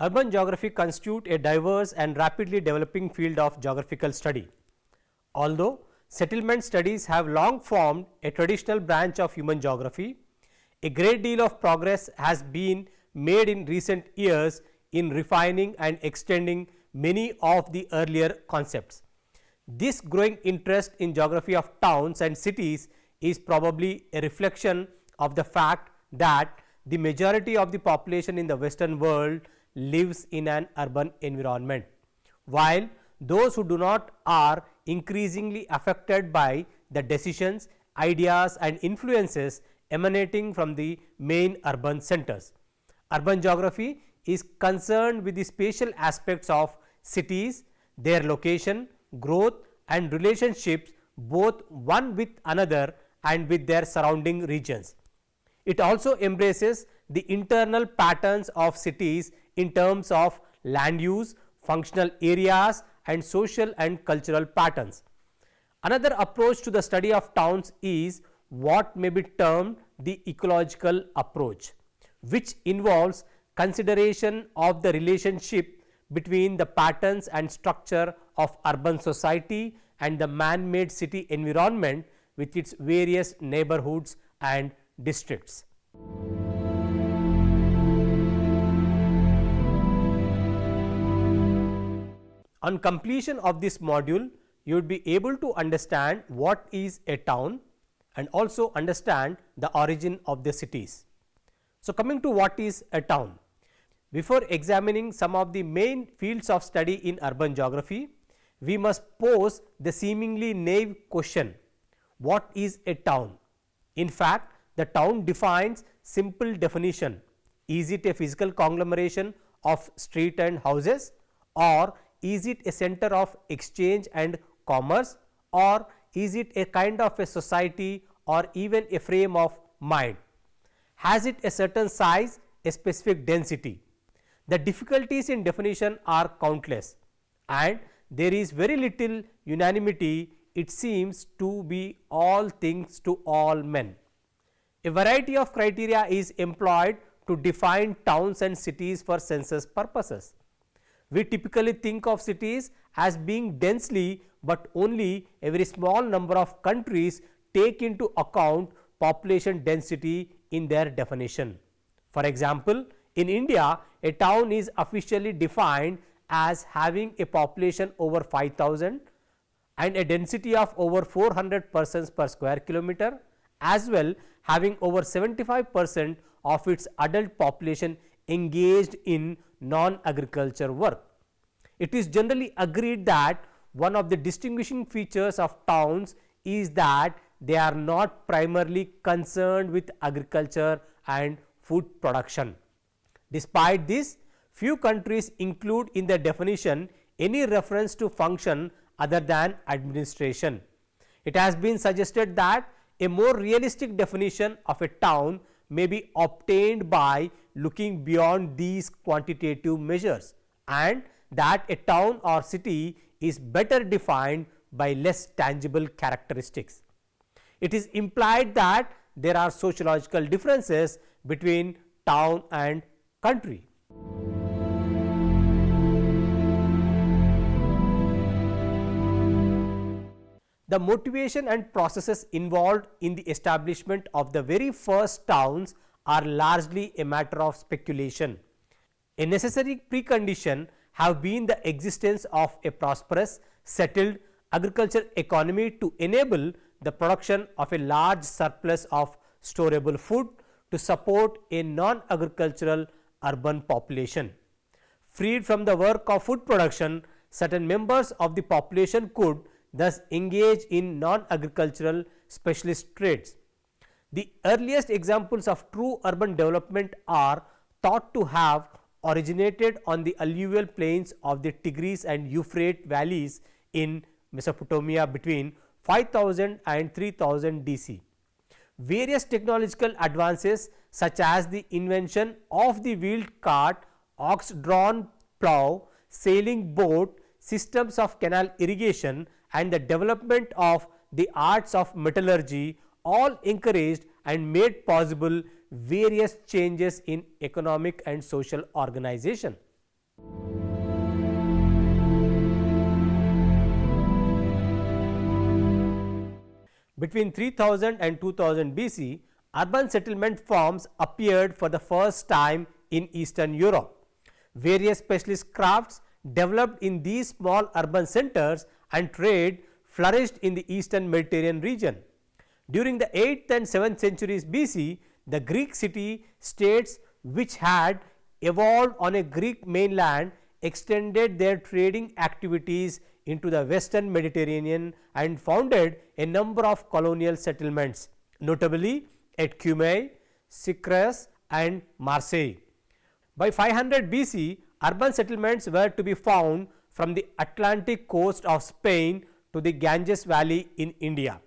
Urban geography constitutes a diverse and rapidly developing field of geographical study. Although settlement studies have long formed a traditional branch of human geography, a great deal of progress has been made in recent years in refining and extending many of the earlier concepts. This growing interest in geography of towns and cities is probably a reflection of the fact that the majority of the population in the Western world lives in an urban environment, while those who do not are increasingly affected by the decisions, ideas and influences emanating from the main urban centers. Urban geography is concerned with the spatial aspects of cities, their location, growth and relationships both one with another and with their surrounding regions. It also embraces the internal patterns of cities in terms of land use, functional areas and social and cultural patterns. Another approach to the study of towns is what may be termed the ecological approach, which involves consideration of the relationship between the patterns and structure of urban society and the man-made city environment with its various neighborhoods and districts. On completion of this module, you would be able to understand what is a town and also understand the origin of the cities. So, coming to what is a town. Before examining some of the main fields of study in urban geography, we must pose the seemingly naive question, what is a town? In fact, the town defines simple definition. Is it a physical conglomeration of street and houses, or is it a center of exchange and commerce, or is it a kind of a society or even a frame of mind? Has it a certain size, a specific density? The difficulties in definition are countless, and there is very little unanimity. It seems to be all things to all men. A variety of criteria is employed to define towns and cities for census purposes. We typically think of cities as being densely, but only a very small number of countries take into account population density in their definition. For example, in India, a town is officially defined as having a population over 5,000 and a density of over 400 persons per square kilometer, as well having over 75% of its adult population engaged in non-agriculture work. It is generally agreed that one of the distinguishing features of towns is that they are not primarily concerned with agriculture and food production. Despite this, few countries include in their definition any reference to function other than administration. It has been suggested that a more realistic definition of a town may be obtained by looking beyond these quantitative measures, and that a town or city is better defined by less tangible characteristics. It is implied that there are sociological differences between town and country. The motivation and processes involved in the establishment of the very first towns are largely a matter of speculation. A necessary precondition have been the existence of a prosperous, settled agricultural economy to enable the production of a large surplus of storable food to support a non-agricultural urban population. Freed from the work of food production, certain members of the population could thus engage in non-agricultural specialist trades. The earliest examples of true urban development are thought to have originated on the alluvial plains of the Tigris and Euphrates valleys in Mesopotamia between 5000 and 3000 DC. Various technological advances such as the invention of the wheeled cart, ox-drawn plough, sailing boat, systems of canal irrigation and the development of the arts of metallurgy all encouraged and made possible various changes in economic and social organization. Between 3000 and 2000 BC, urban settlement forms appeared for the first time in Eastern Europe. Various specialist crafts developed in these small urban centers and trade flourished in the Eastern Mediterranean region. During the 8th and 7th centuries BC, the Greek city states which had evolved on a Greek mainland extended their trading activities into the Western Mediterranean and founded a number of colonial settlements, notably at 𝗂𝗽, Cyprus and Marseille. By 500 BC, urban settlements were to be found from the Atlantic coast of Spain to the Ganges Valley in India.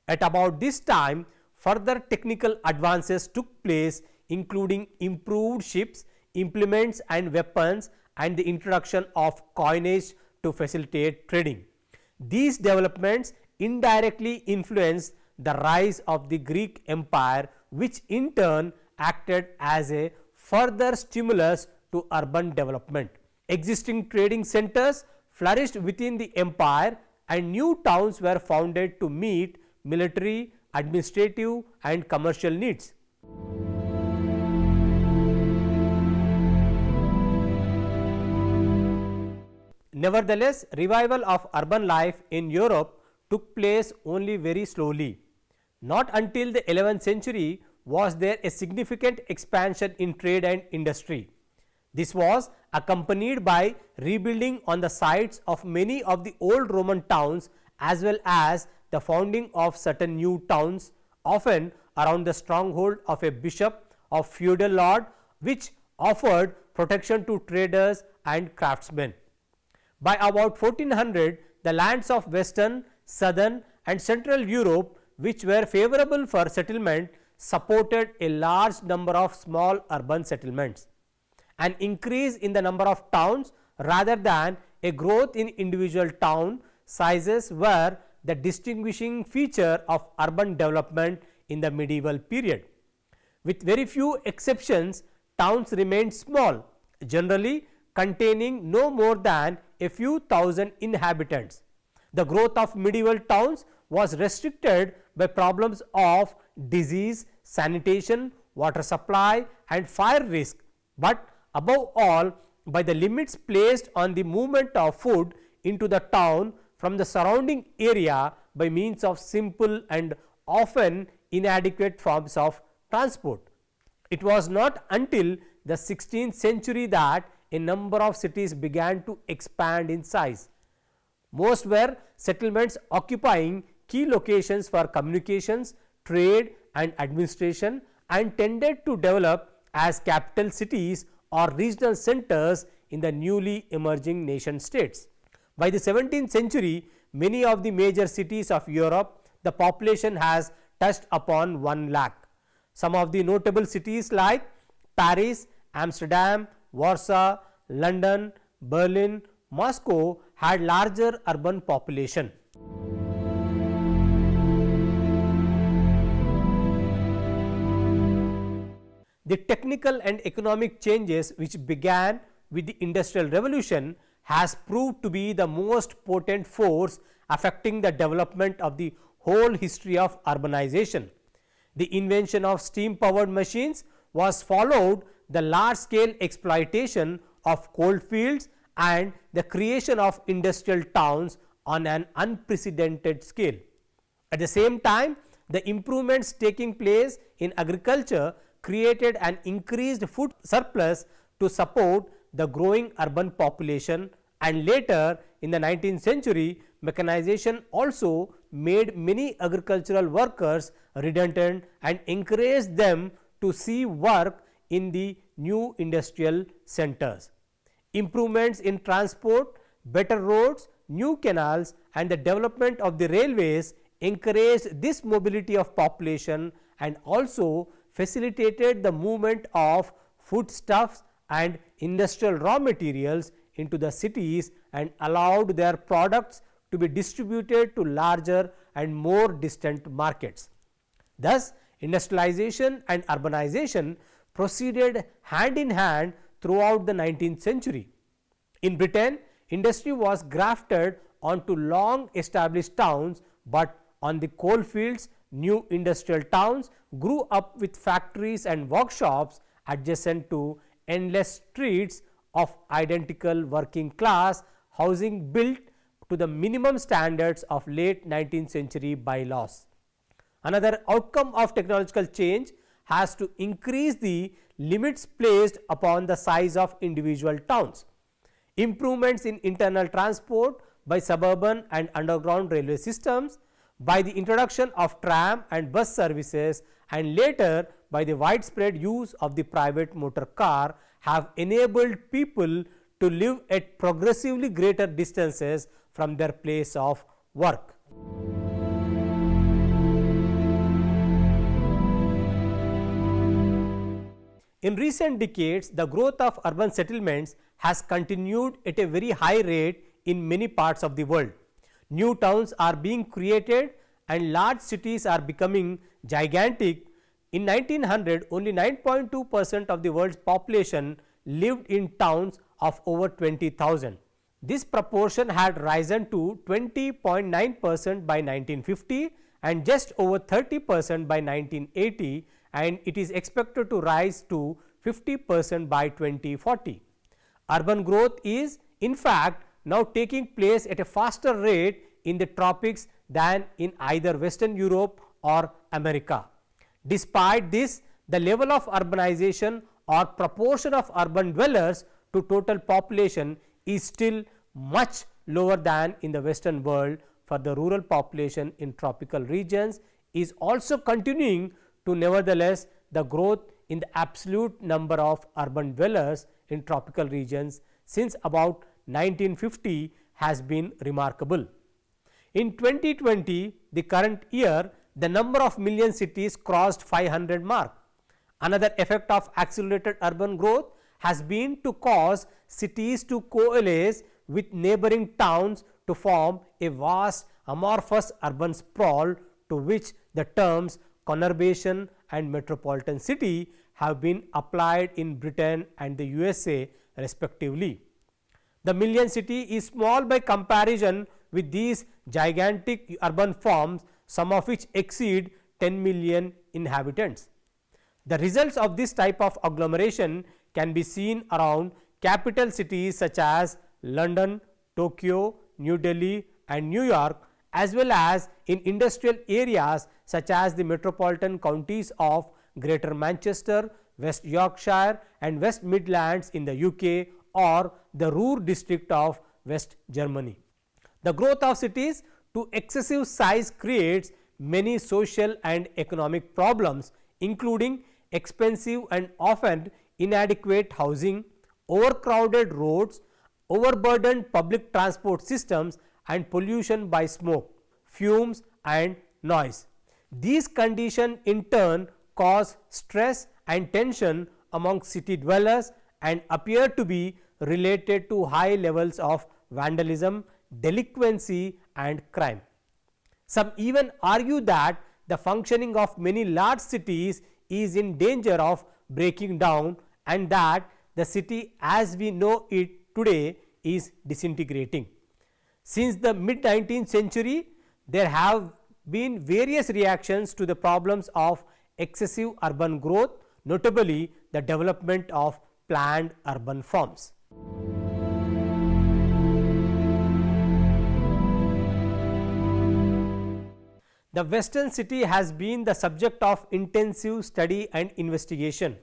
At about this time, further technical advances took place, including improved ships, implements and weapons, and the introduction of coinage to facilitate trading. These developments indirectly influenced the rise of the Greek Empire, which in turn acted as a further stimulus to urban development. Existing trading centers flourished within the empire and new towns were founded to meet military, administrative and commercial needs. Nevertheless, revival of urban life in Europe took place only very slowly. Not until the 11th century was there a significant expansion in trade and industry. This was accompanied by rebuilding on the sites of many of the old Roman towns as well as the founding of certain new towns, often around the stronghold of a bishop or feudal lord, which offered protection to traders and craftsmen. By about 1400, the lands of Western, Southern and Central Europe, which were favorable for settlement, supported a large number of small urban settlements. An increase in the number of towns rather than a growth in individual town sizes were the distinguishing feature of urban development in the medieval period. With very few exceptions, towns remained small, generally containing no more than a few thousand inhabitants. The growth of medieval towns was restricted by problems of disease, sanitation, water supply and fire risk, but above all by the limits placed on the movement of food into the town from the surrounding area by means of simple and often inadequate forms of transport. It was not until the 16th century that a number of cities began to expand in size. Most were settlements occupying key locations for communications, trade and administration, and tended to develop as capital cities or regional centers in the newly emerging nation states. By the 17th century, many of the major cities of Europe, the population has touched upon 1 lakh. Some of the notable cities like Paris, Amsterdam, Warsaw, London, Berlin, Moscow had larger urban population. The technical and economic changes which began with the Industrial Revolution has proved to be the most potent force affecting the development of the whole history of urbanization. The invention of steam powered machines was followed the large scale exploitation of coal fields and the creation of industrial towns on an unprecedented scale. At the same time, the improvements taking place in agriculture created an increased food surplus to support the growing urban population, and later in the 19th century, mechanization also made many agricultural workers redundant and encouraged them to see work in the new industrial centers. Improvements in transport, better roads, new canals and the development of the railways encouraged this mobility of population and also facilitated the movement of foodstuffs and industrial raw materials into the cities and allowed their products to be distributed to larger and more distant markets. Thus, industrialization and urbanization proceeded hand in hand throughout the 19th century. In Britain, industry was grafted onto long established towns, but on the coal fields, new industrial towns grew up with factories and workshops adjacent to endless streets of identical working class housing built to the minimum standards of late 19th century bylaws. Another outcome of technological change has to increase the limits placed upon the size of individual towns. Improvements in internal transport by suburban and underground railway systems, by the introduction of tram and bus services, and later by the widespread use of the private motor car have enabled people to live at progressively greater distances from their place of work. In recent decades, the growth of urban settlements has continued at a very high rate in many parts of the world. New towns are being created and large cities are becoming gigantic. In 1900, only 9.2% of the world's population lived in towns of over 20,000. This proportion had risen to 20.9% by 1950 and just over 30% by 1980, and it is expected to rise to 50% by 2040. Urban growth is in fact now taking place at a faster rate in the tropics than in either Western Europe or America. Despite this, the level of urbanization or proportion of urban dwellers to total population is still much lower than in the Western world. For the rural population in tropical regions is also continuing to, nevertheless, the growth in the absolute number of urban dwellers in tropical regions since about 1950 has been remarkable. In 2020, the current year, the number of million cities crossed 500 mark. Another effect of accelerated urban growth has been to cause cities to coalesce with neighboring towns to form a vast amorphous urban sprawl, to which the terms conurbation and metropolitan city have been applied in Britain and the USA respectively. The million city is small by comparison with these gigantic urban forms, some of which exceed 10 million inhabitants. The results of this type of agglomeration can be seen around capital cities such as London, Tokyo, New Delhi and New York, as well as in industrial areas such as the metropolitan counties of Greater Manchester, West Yorkshire and West Midlands in the UK, or the Ruhr district of West Germany. The growth of cities to excessive size creates many social and economic problems, including expensive and often inadequate housing, overcrowded roads, overburdened public transport systems and pollution by smoke, fumes and noise. These conditions in turn cause stress and tension among city dwellers and appear to be related to high levels of vandalism, delinquency and crime. Some even argue that the functioning of many large cities is in danger of breaking down and that the city as we know it today is disintegrating. Since the mid 19th century, there have been various reactions to the problems of excessive urban growth, notably the development of planned urban forms. The Western city has been the subject of intensive study and investigation.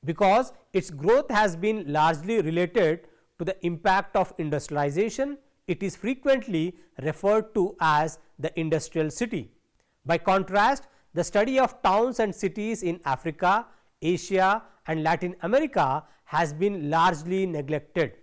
Because its growth has been largely related to the impact of industrialization, it is frequently referred to as the industrial city. By contrast, the study of towns and cities in Africa, Asia and Latin America has been largely neglected.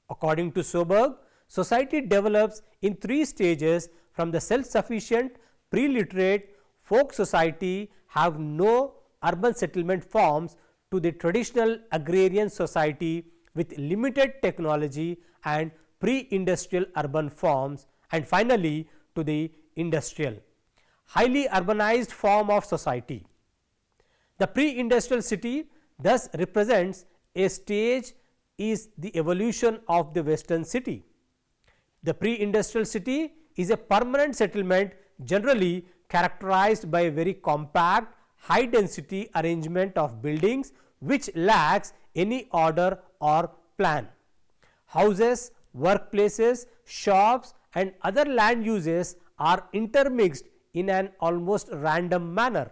According to 𝗧𝗧, society develops in three stages from the self-sufficient, pre-literate folk society have no urban settlement forms to the traditional agrarian society with limited technology and pre-industrial urban forms, and finally to the industrial, highly urbanized form of society. The pre-industrial city thus represents a stage is the evolution of the Western city. The pre-industrial city is a permanent settlement generally characterized by a very compact, high density arrangement of buildings which lacks any order or plan. Houses, workplaces, shops and other land uses are intermixed in an almost random manner.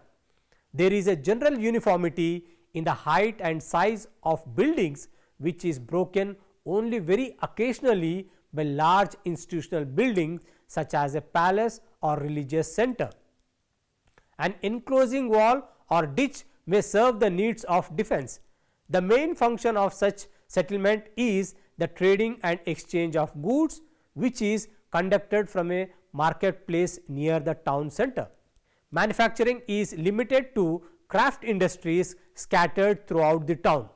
There is a general uniformity in the height and size of buildings which is broken only very occasionally by large institutional buildings such as a palace or religious center. An enclosing wall or ditch may serve the needs of defense. The main function of such settlement is the trading and exchange of goods, which is conducted from a marketplace near the town center. Manufacturing is limited to craft industries scattered throughout the town.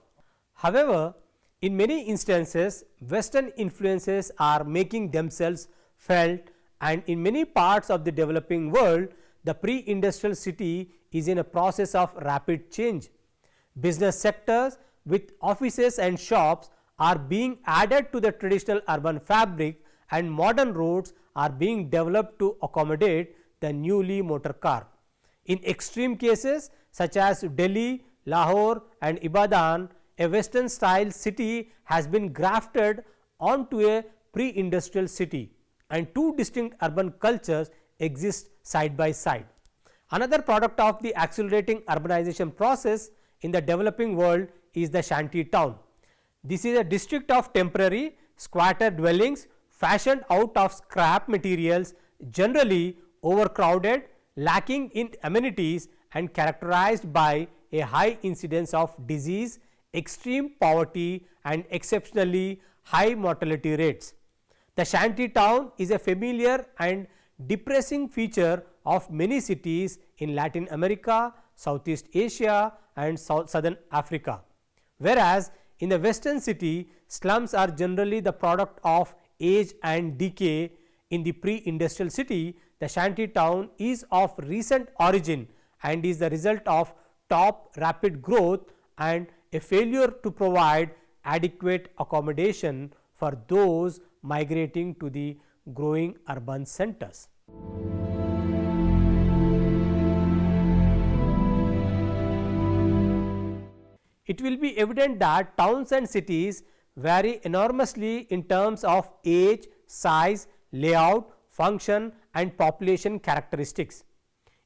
However, in many instances, Western influences are making themselves felt, and in many parts of the developing world, the pre-industrial city is in a process of rapid change. Business sectors with offices and shops are being added to the traditional urban fabric, and modern roads are being developed to accommodate the newly motor car. In extreme cases such as Delhi, Lahore and Ibadan, a Western style city has been grafted onto a pre-industrial city, and two distinct urban cultures exist side by side. Another product of the accelerating urbanization process in the developing world is the shanty town. This is a district of temporary squatter dwellings fashioned out of scrap materials, generally overcrowded, lacking in amenities and characterized by a high incidence of disease, extreme poverty and exceptionally high mortality rates. The shanty town is a familiar and depressing feature of many cities in Latin America, Southeast Asia and Southern Africa. Whereas, in the Western city, slums are generally the product of age and decay. In the pre-industrial city, the shanty town is of recent origin and is the result of top rapid growth and a failure to provide adequate accommodation for those migrating to the growing urban centers. It will be evident that towns and cities vary enormously in terms of age, size, layout, function and population characteristics.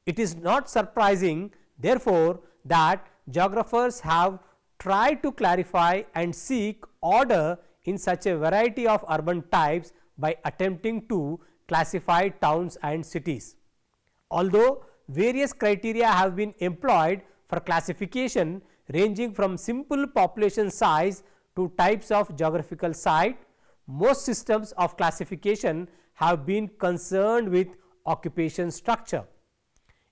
It is not surprising, therefore, that geographers have tried to clarify and seek order in such a variety of urban types by attempting to classify towns and cities. Although various criteria have been employed for classification ranging from simple population size to types of geographical site, most systems of classification have been concerned with occupation structure.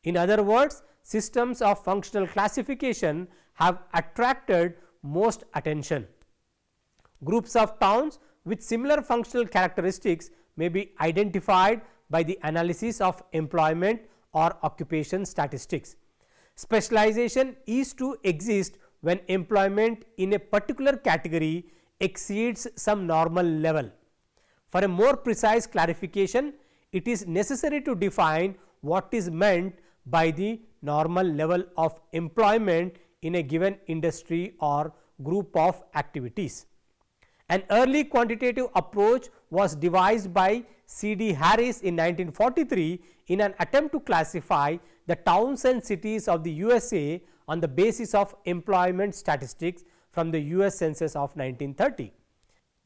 In other words, systems of functional classification have attracted most attention. Groups of towns with similar functional characteristics may be identified by the analysis of employment or occupation statistics. Specialization is to exist when employment in a particular category exceeds some normal level. For a more precise clarification, it is necessary to define what is meant by the normal level of employment in a given industry or group of activities. An early quantitative approach was devised by C.D. Harris in 1943 in an attempt to classify the towns and cities of the USA on the basis of employment statistics from the US Census of 1930.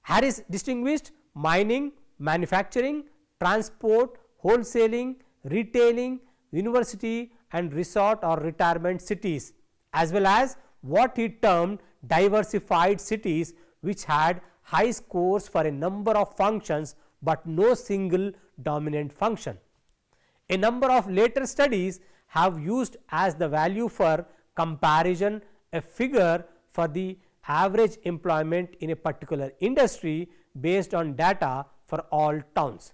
Harris distinguished mining, manufacturing, transport, wholesaling, retailing, university and resort or retirement cities, as well as what he termed diversified cities, which had high scores for a number of functions, but no single dominant function. A number of later studies have used as the value for comparison a figure for the average employment in a particular industry based on data for all towns.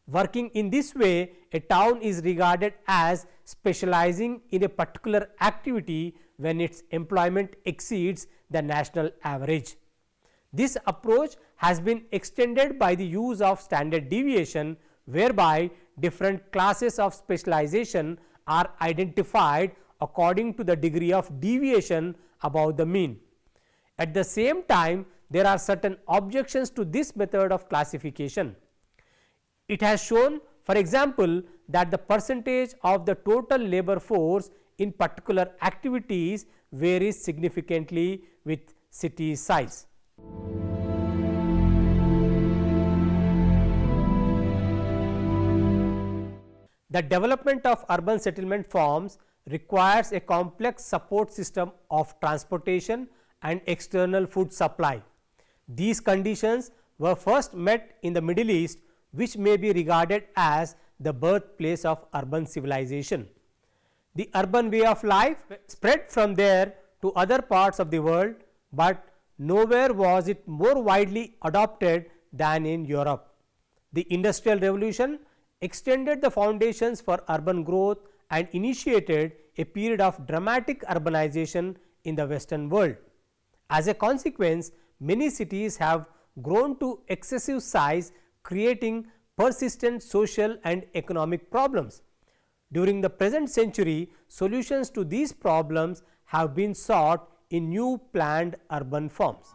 Working in this way, a town is regarded as specializing in a particular activity when its employment exceeds the national average. This approach has been extended by the use of standard deviation, whereby different classes of specialization are identified according to the degree of deviation above the mean. At the same time, there are certain objections to this method of classification. It has shown, for example, that the percentage of the total labor force in particular activities varies significantly with city size. The development of urban settlement forms requires a complex support system of transportation and external food supply. These conditions were first met in the Middle East, which may be regarded as the birthplace of urban civilization. The urban way of life spread from there to other parts of the world, but nowhere was it more widely adopted than in Europe. The Industrial Revolution extended the foundations for urban growth and initiated a period of dramatic urbanization in the Western world. As a consequence, many cities have grown to excessive size, creating persistent social and economic problems. During the present century, solutions to these problems have been sought in new planned urban forms.